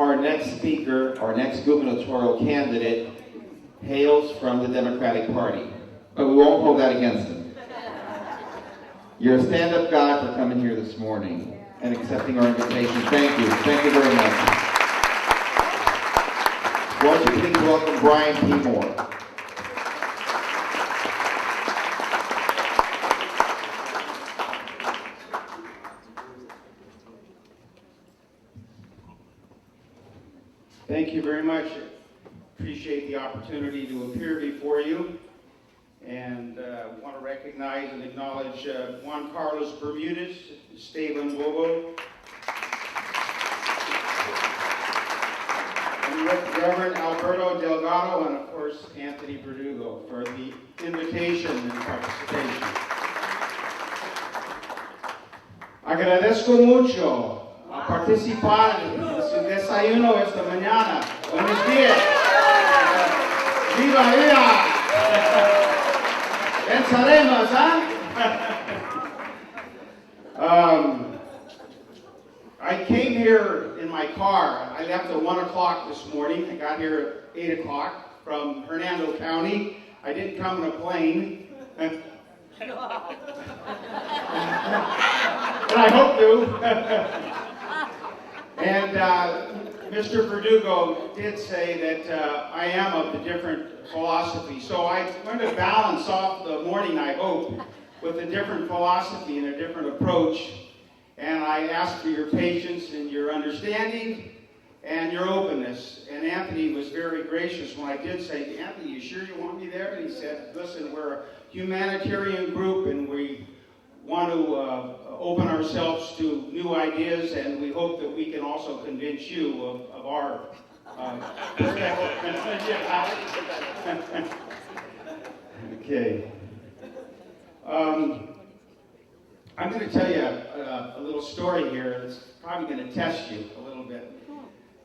Our next speaker, our next gubernatorial candidate, hails from the Democratic Party, but we won't hold that against him. You're a stand-up guy for coming here this morning and accepting our invitation. Thank you. Thank you very much. Won't you please welcome Brian P. Moore. Thank you very much. Appreciate the opportunity to appear before you, and want to recognize and acknowledge Juan Carlos Bermudez, Esteban Bobo, and Reverend Alberto Delgado, and of course Anthony Verdugo for the invitation and participation. Agradezco mucho a participar en su desayuno esta mañana. Buenos días. Viva, viva. Pensaremos, I came here in my car. I left at 1 o'clock this morning. I got here at 8 o'clock from Hernando County. I didn't come in a plane. And I hope to. And Mr. Verdugo did say that I am of the different philosophy. So I'm going to balance off the morning, I hope, with a different philosophy and a different approach. And I ask for your patience and your understanding and your openness. And Anthony was very gracious when I did say, Anthony, you sure you want me there? And he said, listen, we're a humanitarian group and we want to open ourselves to new ideas, and we hope that we can also convince you of our perspective. Okay. I'm going to tell you a little story here that's probably going to test you a little bit.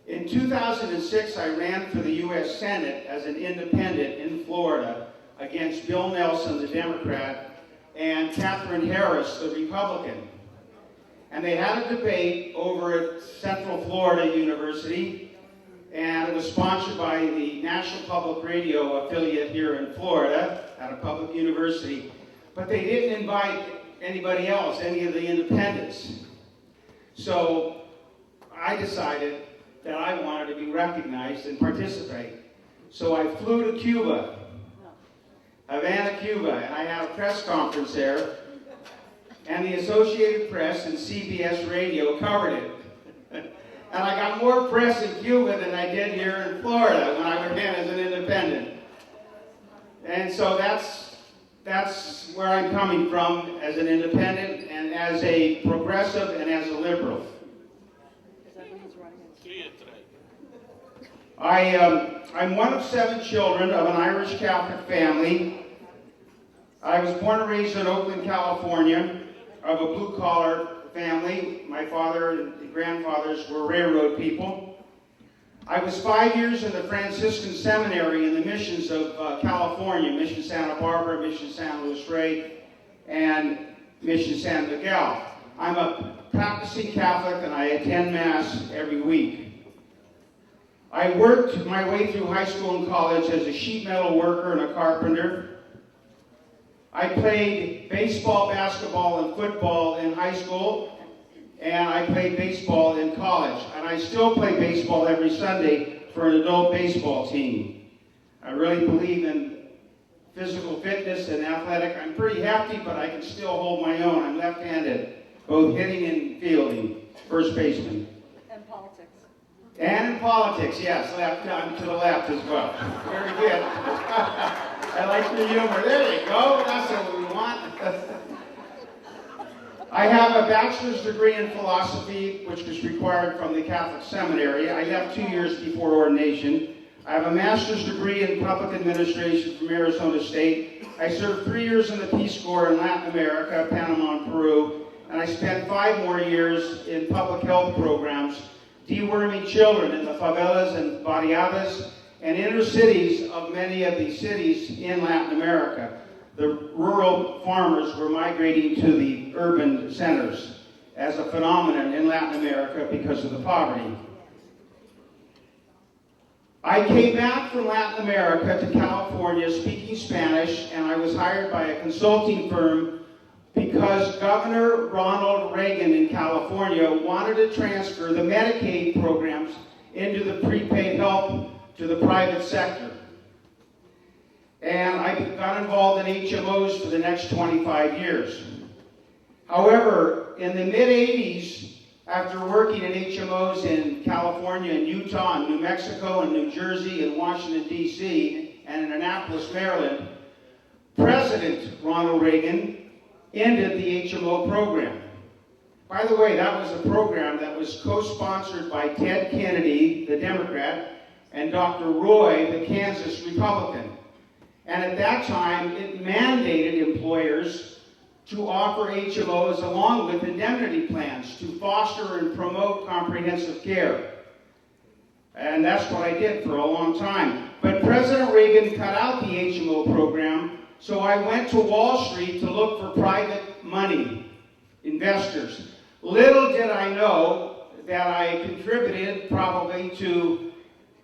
In 2006, I ran for the U.S. Senate as an independent in Florida against Bill Nelson, the Democrat, and Catherine Harris, the Republican. And they had a debate over at Central Florida University, and it was sponsored by the National Public Radio affiliate here in Florida at a public university. But they didn't invite anybody else, any of the independents. So I decided that I wanted to be recognized and participate. So I flew to Cuba, Havana, Cuba, and I had a press conference there, and the Associated Press and CBS Radio covered it. And I got more press in Cuba than I did here in Florida when I ran as an independent. And so that's where I'm coming from as an independent and as a progressive and as a liberal. I'm one of 7 children of an Irish Catholic family. I was born and raised in Oakland, California, of a blue-collar family. My father and grandfathers were railroad people. I was 5 years in the Franciscan Seminary in the missions of California, Mission Santa Barbara, Mission San Luis Rey, and Mission San Miguel. I'm a practicing Catholic and I attend Mass every week. I worked my way through high school and college as a sheet metal worker and a carpenter. I played baseball, basketball, and football in high school, and I played baseball in college. And I still play baseball every Sunday for an adult baseball team. I really believe in physical fitness and athletic. I'm pretty hefty, but I can still hold my own. I'm left-handed, both hitting and fielding, first baseman. And politics. And in politics, yes, I'm to the left as well. Very good. I like your humor. There you go. That's what we want. I have a bachelor's degree in philosophy, which was required from the Catholic Seminary. I left 2 years before ordination. I have a master's degree in public administration from Arizona State. I served 3 years in the Peace Corps in Latin America, Panama, and Peru. And I spent 5 more years in public health programs, deworming children in the favelas and barriadas and inner cities of many of the cities in Latin America. The rural farmers were migrating to the urban centers as a phenomenon in Latin America because of the poverty. I came back from Latin America to California speaking Spanish, and I was hired by a consulting firm because Governor Ronald Reagan in California wanted to transfer the Medicaid programs into the prepaid help to the private sector. And I got involved in HMOs for the next 25 years. However, in the mid-80s, after working in HMOs in California and Utah and New Mexico and New Jersey and Washington, D.C. and in Annapolis, Maryland, President Ronald Reagan ended the HMO program. By the way, that was a program that was co-sponsored by Ted Kennedy, the Democrat, and Dr. Roy, the Kansas Republican. And at that time, it mandated employers to offer HMOs along with indemnity plans to foster and promote comprehensive care. And that's what I did for a long time. But President Reagan cut out the HMO program, so I went to Wall Street to look for private money, investors. Little did I know that I contributed probably to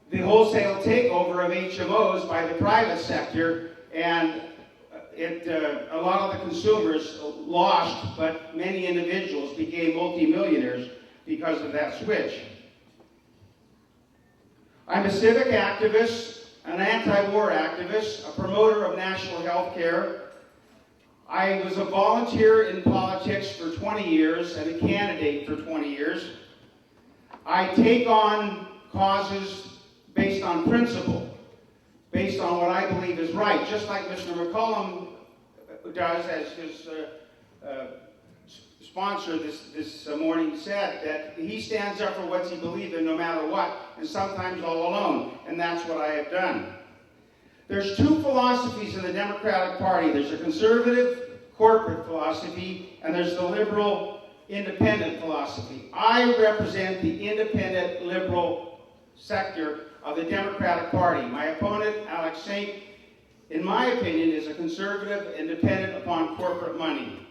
the wholesale takeover of HMOs by the private sector, and a lot of the consumers lost, but many individuals became multimillionaires because of that switch. I'm a civic activist, an anti-war activist, a promoter of national health care. I was a volunteer in politics for 20 years and a candidate for 20 years. I take on causes based on principle, based on what I believe is right, just like Mr. McCollum does, as his sponsor this morning said, that he stands up for what he believes in no matter what, and sometimes all alone, and that's what I have done. There's two philosophies in the Democratic Party. There's a conservative corporate philosophy, and there's the liberal independent philosophy. I represent the independent liberal sector of the Democratic Party. My opponent, Alex Saint, in my opinion, is a conservative and dependent upon corporate money.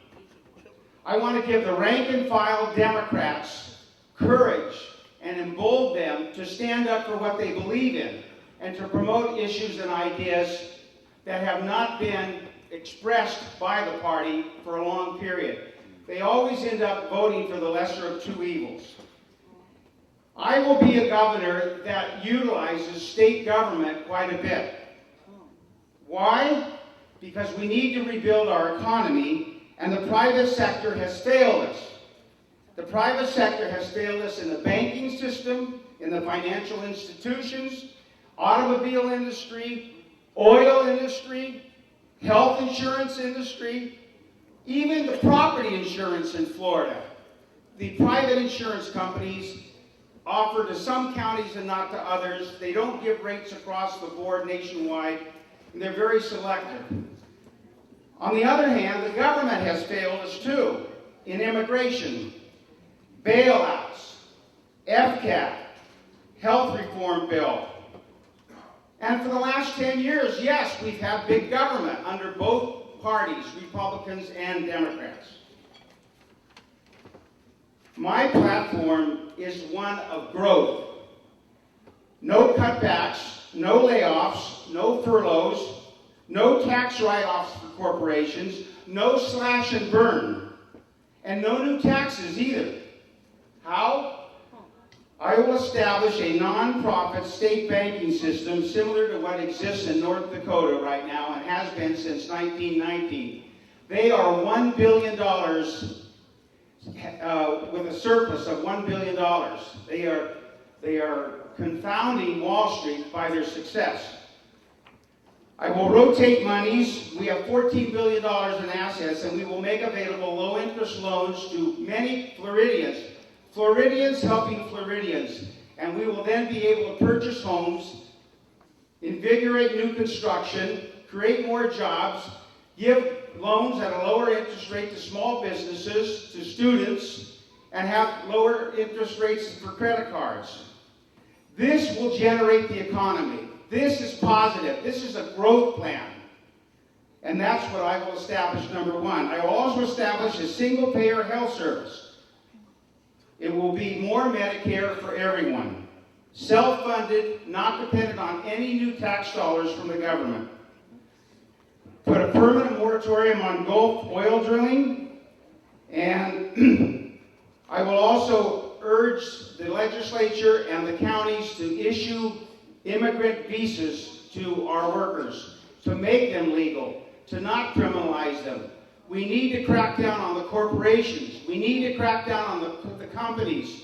I want to give the rank and file Democrats courage and embolden them to stand up for what they believe in and to promote issues and ideas that have not been expressed by the party for a long period. They always end up voting for the lesser of two evils. I will be a governor that utilizes state government quite a bit. Why? Because we need to rebuild our economy, and the private sector has failed us. The private sector has failed us in the banking system, in the financial institutions, automobile industry, oil industry, health insurance industry, even the property insurance in Florida. The private insurance companies offer to some counties and not to others. They don't give rates across the board nationwide, and they're very selective. On the other hand, the government has failed us too in immigration, bailouts, FCAT, health reform bill. And for the last 10 years, yes, we've had big government under both parties, Republicans and Democrats. My platform is one of growth. No cutbacks, no layoffs, no furloughs, no tax write-offs for corporations, no slash and burn, and no new taxes either. How? I will establish a non-profit state banking system similar to what exists in North Dakota right now and has been since 1919. They are $1 billion with a surplus of $1 billion. They are confounding Wall Street by their success. I will rotate monies. We have $14 billion in assets, and we will make available low-interest loans to many Floridians. Floridians helping Floridians. And we will then be able to purchase homes, invigorate new construction, create more jobs, give loans at a lower interest rate to small businesses, to students, and have lower interest rates for credit cards. This will generate the economy. This is positive. This is a growth plan. And that's what I will establish, number one. I will also establish a single-payer health service. It will be more Medicare for everyone. self-funded, not dependent on any new tax dollars from the government. Put a permanent moratorium on Gulf oil drilling, and I will also urge the legislature and the counties to issue immigrant visas to our workers, to make them legal, to not criminalize them. We need to crack down on the corporations. We need to crack down on the companies.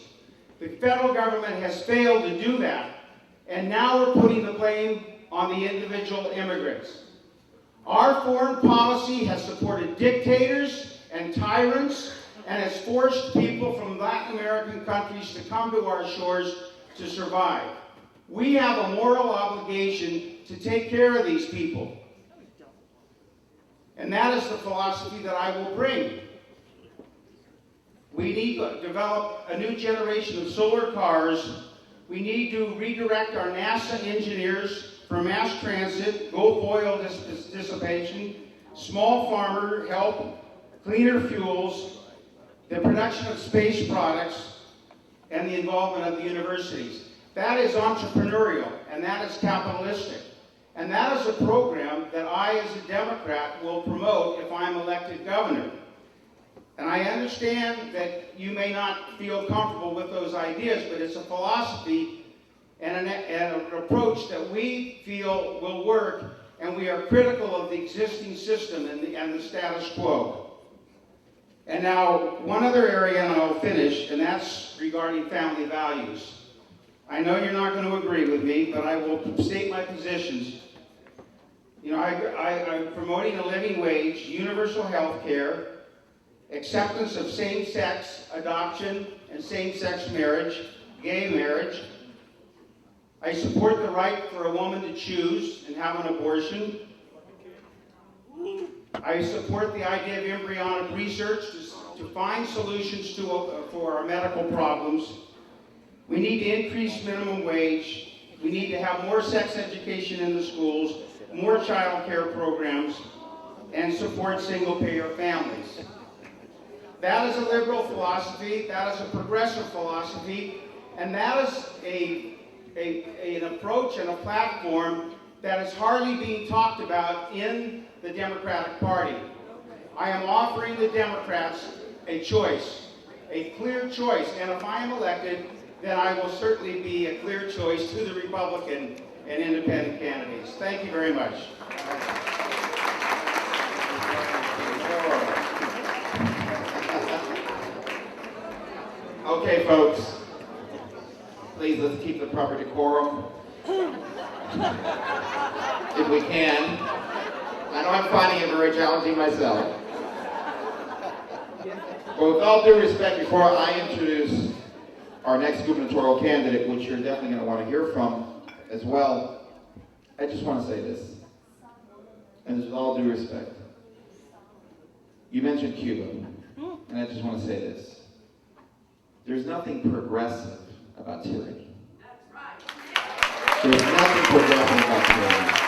The federal government has failed to do that, and now we're putting the blame on the individual immigrants. Our foreign policy has supported dictators and tyrants and has forced people from Latin American countries to come to our shores to survive. We have a moral obligation to take care of these people. And that is the philosophy that I will bring. We need to develop a new generation of solar cars. We need to redirect our NASA engineers for mass transit, Gulf oil dissipation, small farmer help, cleaner fuels, the production of space products, and the involvement of the universities. That is entrepreneurial, and that is capitalistic. And that is a program that I, as a Democrat, will promote if I'm elected governor. And I understand that you may not feel comfortable with those ideas, but it's a philosophy and an approach that we feel will work, and we are critical of the existing system and the status quo. And now, one other area, and I'll finish, and that's regarding family values. I know you're not going to agree with me, but I will state my positions. You know, I'm promoting a living wage, universal health care, acceptance of same-sex adoption and same-sex marriage, gay marriage. I support the right for a woman to choose and have an abortion. I support the idea of embryonic research to find solutions for our medical problems. We need to increase minimum wage. We need to have more sex education in the schools, more child care programs, and support single-payer families. That is a liberal philosophy, that is a progressive philosophy, and that is an approach and a platform that is hardly being talked about in the Democratic Party. I am offering the Democrats a choice, a clear choice, and if I am elected, then I will certainly be a clear choice to the Republican and independent candidates. Thank you very much. Okay, folks, please let's keep the proper decorum, if we can. I know I'm finding it very challenging myself. But with all due respect, before I introduce our next gubernatorial candidate, which you're definitely going to want to hear from as well, I just want to say this, and with all due respect. You mentioned Cuba, and I just want to say this. There's nothing progressive about tyranny. There's nothing progressive about tyranny.